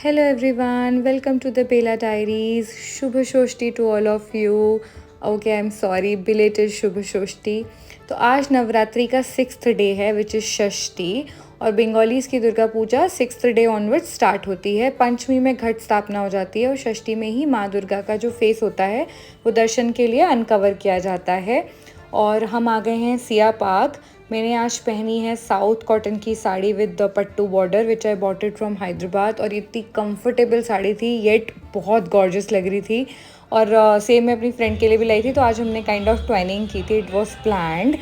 Hello everyone, welcome to the Bela Diaries. Shubha Shoshti to all of you. Okay, I'm sorry, belated Shubha Shoshti. तो आज नवरात्रि का 6th day है which is षष्ठी और Bengalis की Durga Puja 6th day onward start होती है। पंचमी में घट स्थापना हो जाती है और षष्ठी में ही माँ दुर्गा का जो फेस होता है वो दर्शन के लिए अनकवर किया जाता है। और हम आ गए हैं सिया पार्क। मैंने आज पहनी है साउथ कॉटन की sari with the pattu border which I bought it from Hyderabad और इतनी कंफर्टेबल साड़ी थी येट बहुत गॉर्जियस लग रही थी। और सेम मैं अपनी फ्रेंड के लिए भी लाई थी, तो आज हमने काइंड ऑफ ट्विनिंग की थी, इट वॉज प्लान्ड।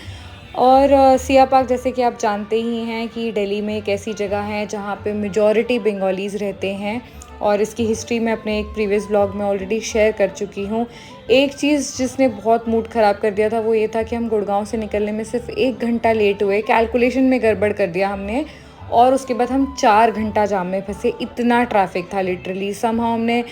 और सिया पार्क जैसे कि आप जानते ही हैं कि दिल्ली में एक ऐसी जगह है जहाँ पे मेजॉरिटी बंगालीज़ रहते हैं और इसकी हिस्ट्री मैं अपने एक प्रीवियस ब्लॉग में ऑलरेडी शेयर कर चुकी हूँ। एक चीज़ जिसने बहुत मूड ख़राब कर दिया था वो ये था कि हम गुड़गांव से निकलने में सिर्फ 1 घंटा लेट हुए, कैलकुलेशन में गड़बड़ कर दिया हमने और उसके बाद हम 4 घंटा जाम में फंसे। इतना ट्रैफिक था लिटरली। समहाउ हमने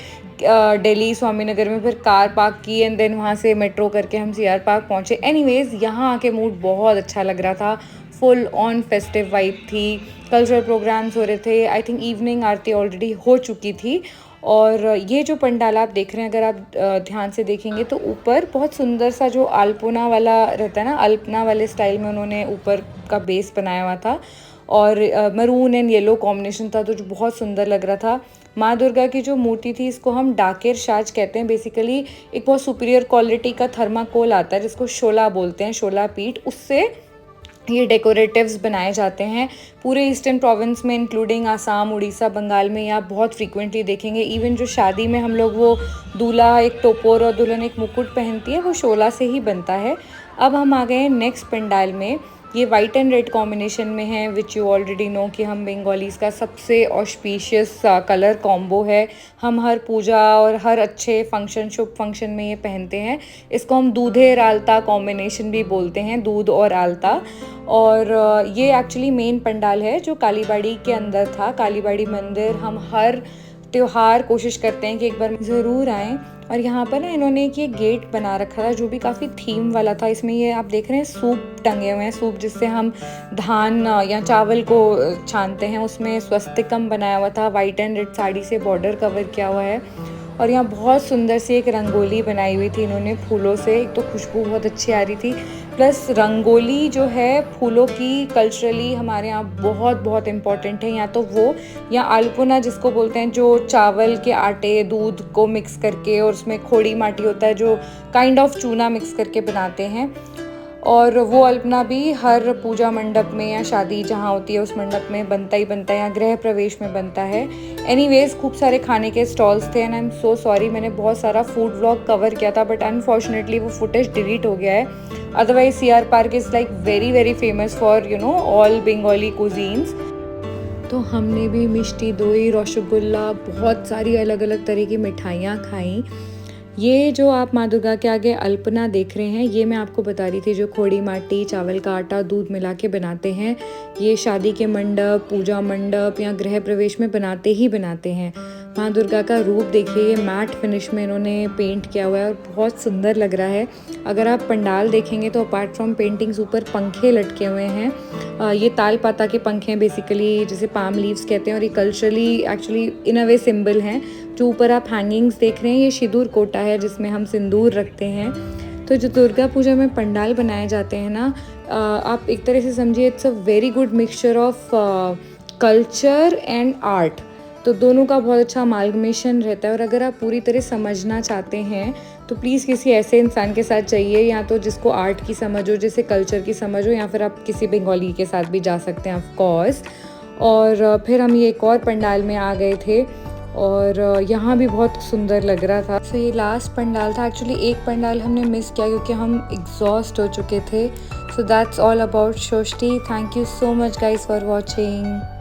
दिल्ली स्वामीनगर में फिर कार पार्क की एंड देन वहाँ से मेट्रो करके हम सीआर पार्क पहुँचे। एनीवेज़ यहाँ आके मूड बहुत अच्छा लग रहा था, फुल ऑन फेस्टिव वाइब थी, कल्चरल प्रोग्राम्स हो रहे थे। I think evening Aarti already हो चुकी थी। और ये जो पंडाल आप देख रहे हैं, अगर आप ध्यान से देखेंगे तो ऊपर बहुत सुंदर सा जो अल्पना वाला रहता है ना, अल्पना वाले स्टाइल में उन्होंने ऊपर का बेस बनाया हुआ था और मरून एंड येलो कॉम्बिनेशन था, तो जो बहुत सुंदर लग रहा था। माँ दुर्गा की जो मूर्ति थी इसको हम डाकेर साज कहते हैं। बेसिकली एक बहुत सुपीरियर क्वालिटी का थर्माकोल आता है जिसको शोला बोलते हैं, शोला पीठ, उससे ये डेकोरेटिव्स बनाए जाते हैं। पूरे ईस्टर्न प्रोविंस में इंक्लूडिंग आसाम, उड़ीसा, बंगाल में ये आप बहुत फ्रीक्वेंटली देखेंगे। इवन जो शादी में हम लोग वो दूल्हा एक टोपोर और दुल्हन एक मुकुट पहनती है वो शोला से ही बनता है। अब हम आ गए हैं नेक्स्ट पंडाल में। ये वाइट एंड रेड कॉम्बिनेशन में है विच यू ऑलरेडी नो कि हम बंगालीज़ का सबसे ऑस्पिशियस कलर कॉम्बो है। हम हर पूजा और हर अच्छे फंक्शन, शुभ फंक्शन में ये पहनते हैं। इसको हम दूधेर आलता कॉम्बिनेशन भी बोलते हैं, दूध और आलता। और ये एक्चुअली मेन पंडाल है जो कालीबाड़ी के अंदर था। कालीबाड़ी मंदिर हम हर त्योहार कोशिश करते हैं कि एक बार ज़रूर आएँ। और यहाँ पर ना इन्होंने एक ये गेट बना रखा था जो भी काफ़ी थीम वाला था। इसमें ये आप देख रहे हैं सूप टंगे हुए हैं, सूप जिससे हम धान या चावल को छानते हैं, उसमें स्वस्तिकम बनाया हुआ था। वाइट एंड रेड साड़ी से बॉर्डर कवर किया हुआ है और यहाँ बहुत सुंदर सी एक रंगोली बनाई हुई थी इन्होंने फूलों से। एक तो खुशबू बहुत अच्छी आ रही थी, प्लस रंगोली जो है फूलों की कल्चरली हमारे यहाँ बहुत बहुत इम्पॉर्टेंट है। या तो वो या अल्पना जिसको बोलते हैं, जो चावल के आटे दूध को मिक्स करके और उसमें खोड़ी माटी होता है जो काइंड ऑफ चूना मिक्स करके बनाते हैं। और वो अल्पना भी हर पूजा मंडप में या शादी जहाँ होती है उस मंडप में बनता ही बनता है, या गृह प्रवेश में बनता है। एनीवेज खूब सारे खाने के स्टॉल्स थे and I am so sorry, मैंने बहुत सारा फूड व्लॉग कवर किया था बट अनफॉर्चुनेटली वो फुटेज डिलीट हो गया है। Otherwise CR park is like very very famous for all Bengali cuisines. तो हमने भी मिष्टी दोई, रसगुल्ला, बहुत सारी अलग अलग तरह की मिठाइयाँ खाई। ये जो आप माँ दुर्गा के आगे अल्पना देख रहे हैं, ये मैं आपको बता रही थी जो खोड़ी माटी, चावल का आटा, दूध मिला के बनाते हैं। ये शादी के मंडप, पूजा मंडप या गृह प्रवेश में बनाते ही बनाते हैं। माँ दुर्गा का रूप देखिए, ये मैट फिनिश में इन्होंने पेंट किया हुआ है और बहुत सुंदर लग रहा है। अगर आप पंडाल देखेंगे तो अपार्ट फ्रॉम पेंटिंग्स ऊपर पंखे लटके हुए हैं। ये ताल पाता के पंखे हैं बेसिकली, जिसे पाम लीव्स कहते हैं, और ये culturally actually in a way symbol हैं। जो ऊपर आप हैंगिंग्स देख रहे हैं ये सिंदूर कोटा है जिसमें हम सिंदूर रखते हैं। तो जो दुर्गा पूजा में पंडाल बनाए जाते हैं ना, आप एक तरह से समझिए it's a very good mixture of culture and art. तो दोनों का बहुत अच्छा अमालगमेशन रहता है। और अगर आप पूरी तरह समझना चाहते हैं तो प्लीज़ किसी ऐसे इंसान के साथ जाइए, या तो जिसको आर्ट की समझ हो, जैसे कल्चर की समझ हो, या फिर आप किसी बंगाली के साथ भी जा सकते हैं ऑफ कोर्स। और फिर हम ये एक और पंडाल में आ गए थे और यहाँ भी बहुत सुंदर लग रहा था। सो ये लास्ट पंडाल था। एक्चुअली एक पंडाल हमने मिस किया क्योंकि हम एग्जॉस्ट हो चुके थे। So that's all about Shashthi. Thank you so much guys for watching.